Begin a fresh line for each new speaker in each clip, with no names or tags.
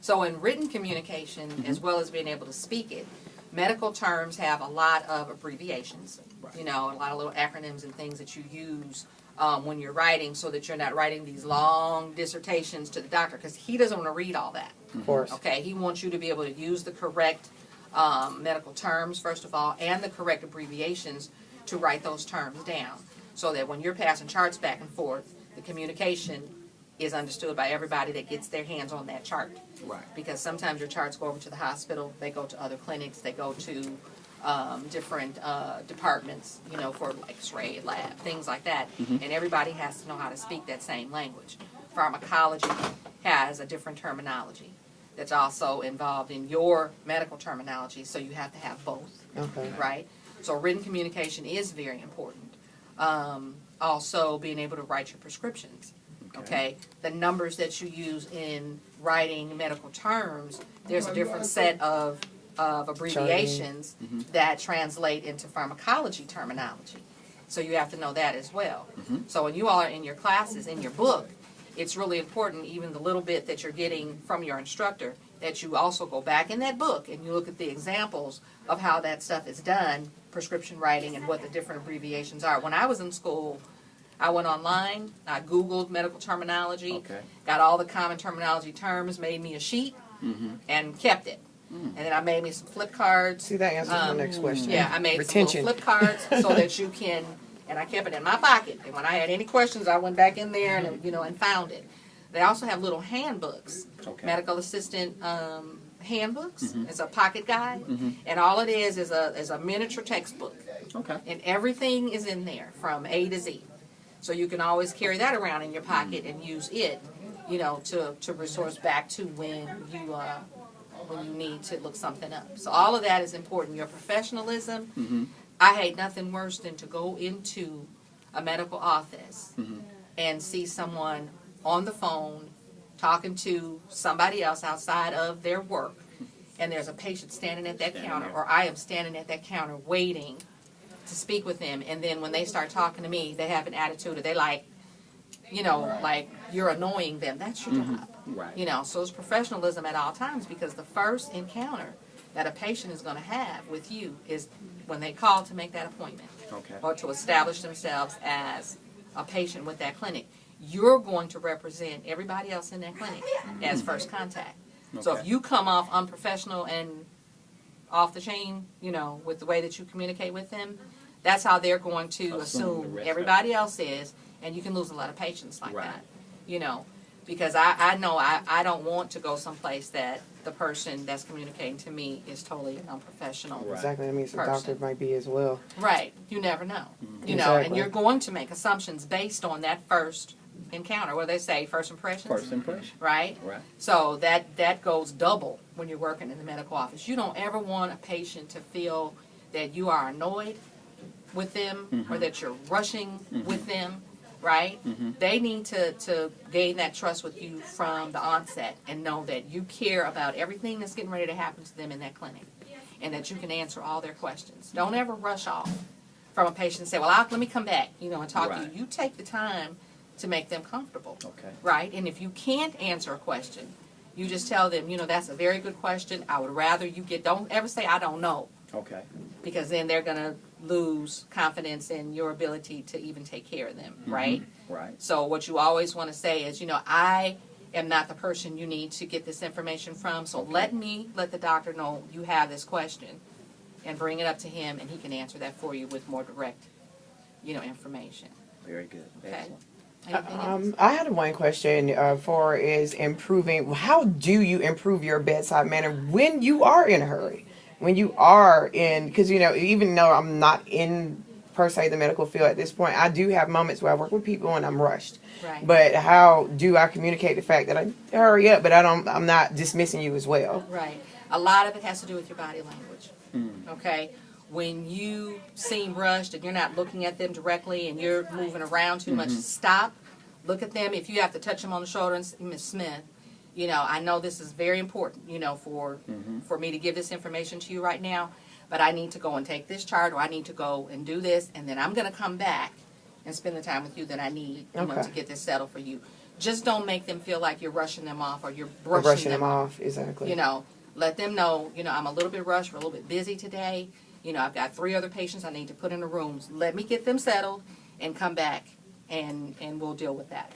So in written communication, as well as being able to speak it, medical terms have a lot of abbreviations, you know, a lot of little acronyms and things that you use when you're writing, so that you're not writing these long dissertations to the doctor, because he doesn't want to read all that.
Of course.
Okay, he wants you to be able to use the correct medical terms, first of all, and the correct abbreviations to write those terms down, so that when you're passing charts back and forth, the communication is understood by everybody that gets their hands on that chart.
Right.
Because sometimes your charts go over to the hospital, they go to other clinics, they go to different departments, you know, for X-ray lab, things like that. And everybody has to know how to speak that same language. Pharmacology has a different terminology that's also involved in your medical terminology, so you have to have both,
Okay.
right? So written communication is very important. Also, being able to write your prescriptions. Okay, the numbers that you use in writing medical terms, there's a different set of abbreviations that translate into pharmacology terminology. So you have to know that as well. So when you all are in your classes, in your book, it's really important, even the little bit that you're getting from your instructor, that you also go back in that book and you look at the examples of how that stuff is done, prescription writing, and what the different abbreviations are. When I was in school, I went online, I Googled medical terminology, got all the common terminology terms, made me a sheet, and kept it. And then I made me some flip cards.
See, that answers my next question.
Yeah, I made
Retention.
some little flip cards so that you can, and I kept it in my pocket. And when I had any questions, I went back in there and, you know, and found it. They also have little handbooks, medical assistant handbooks. It's a pocket guide, and all it is a miniature textbook. And everything is in there from A to Z. So you can always carry that around in your pocket and use it, you know, to resource back to when you need to look something up. So all of that is important. Your professionalism. I hate nothing worse than to go into a medical office and see someone on the phone talking to somebody else outside of their work, and there's a patient standing at that counter, or I am standing at that counter waiting to speak with them, and then when they start talking to me, they have an attitude, or they like, you know, like you're annoying them. That's your job. You know, so it's professionalism at all times, because the first encounter that a patient is going to have with you is when they call to make that appointment or to establish themselves as a patient with that clinic. You're going to represent everybody else in that clinic as first contact. So if you come off unprofessional and off the chain, you know, with the way that you communicate with them, that's how they're going to assume everybody else is, and you can lose a lot of patients like that, you know, because I know I don't want to go someplace that the person that's communicating to me is totally unprofessional.
Exactly. That means the doctor might be as well.
Right. You never know. You know, and you're going to make assumptions based on that first encounter. What do they say? First impressions?
First impression.
Right? So that goes double when you're working in the medical office. You don't ever want a patient to feel that you are annoyed with them or that you're rushing with them, right? They need to gain that trust with you from the onset and know that you care about everything that's getting ready to happen to them in that clinic, and that you can answer all their questions. Don't ever rush off from a patient and say, well, let me come back, you know, and talk to you. You take the time to make them comfortable, right? And if you can't answer a question, you just tell them, you know, that's a very good question. I would rather you don't ever say, I don't know. Because then they're going to lose confidence in your ability to even take care of them, right? So what you always want to say is, you know, I am not the person you need to get this information from, so let the doctor know you have this question and bring it up to him, and he can answer that for you with more direct, you know, information.
Very good. Excellent.
I had one question for is improving. How do you improve your bedside manner when you are in a hurry? When you are in, because, you know, even though I'm not in, per se, the medical field at this point, I do have moments where I work with people and I'm rushed. But how do I communicate the fact that I hurry up, but I'm not dismissing you as well?
A lot of it has to do with your body language. Okay? When you seem rushed and you're not looking at them directly and you're moving around too much, stop, look at them. If you have to touch them on the shoulder and say, Ms. Smith, you know, I know this is very important, you know, for me to give this information to you right now, but I need to go and take this chart, or I need to go and do this, and then I'm going to come back and spend the time with you that I need, you know, to get this settled for you. just don't make them feel like you're rushing them off or you're
Or
brushing them off.
exactly.
You know, let them know, you know, I'm a little bit rushed, we're a little bit busy today. You know, I've got 3 other patients I need to put in the rooms. Let me get them settled and come back and we'll deal with that.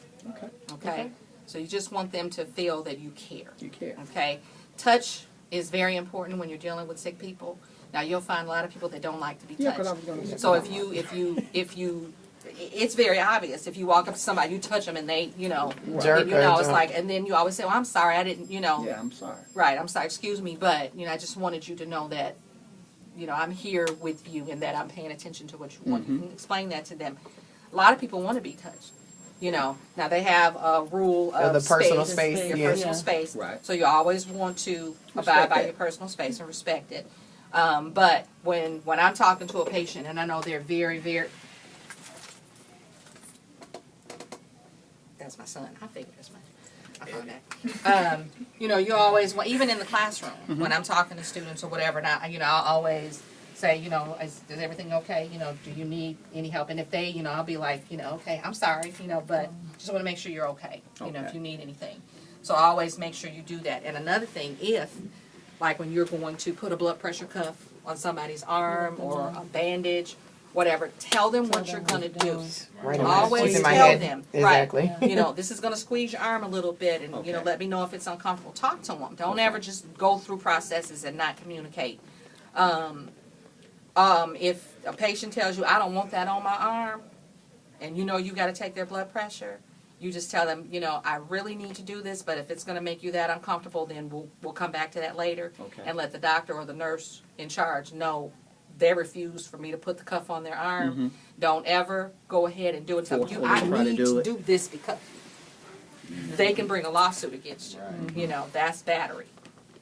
Okay? So you just want them to feel that you care.
You care.
Okay? Touch is very important when you're dealing with sick people. Now you'll find a lot of people that don't like to be touched.
Yeah, because I was going to say.
So if you, it's very obvious. If you walk up to somebody, you touch them, and they, you know,
Jerk
you know,
or
it's
jump.
like, and then you always say, "Well, I'm sorry, I didn't," you know.
Yeah, I'm sorry.
Right, I'm sorry, excuse me, but you know, I just wanted you to know that, you know, I'm here with you and that I'm paying attention to what you want. You can explain that to them. A lot of people want to be touched. You know, now they have a rule of
the personal space,
your
yeah.
personal space.
Right.
So you always want to abide
Respect
by
that.
your personal space and respect it. But when I'm talking to a patient and I know they're very, very, that's my son. I figured as much. I found that. You know, you always want, even in the classroom, when I'm talking to students or whatever, and I, you know, I'll always say, you know, is everything okay? You know, do you need any help? And if they, you know, I'll be like, you know, okay, I'm sorry, you know, but just want to make sure you're okay. You know, if
Okay.
you need anything. So I always make sure you do that. And another thing, if, like when you're going to put a blood pressure cuff on somebody's arm or a bandage, whatever, tell them what you're going to do.
Right in my-
Always
it's in my
tell
head.
them.
Exactly.
Right. You know, this is going to squeeze your arm a little bit and, you know,
Okay.
let me know if it's uncomfortable. Talk to them. Don't ever just go through processes and not communicate. If a patient tells you, I don't want that on my arm, and you know you got to take their blood pressure, you just tell them, you know, I really need to do this, but if it's going to make you that uncomfortable, then we'll come back to that later
Okay.
and let the doctor or the nurse in charge know they refused for me to put the cuff on their arm. Don't ever go ahead and do it. Tell them,
Forcefully
I
try to
need
do
to
it.
do this because they can bring a lawsuit against you. You know, that's battery.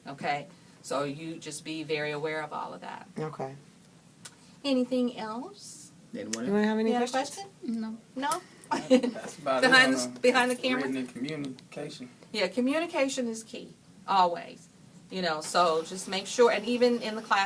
Okay? So you just be very aware of all of that.
Okay.
Anything else?
Anyone
You
else?
want to have any
You have a
questions?
question?
No.
No?
That's about
Behind
it.
the- behind the camera?
Written and communication.
Yeah, communication is key, always. You know, so just make sure, and even in the class.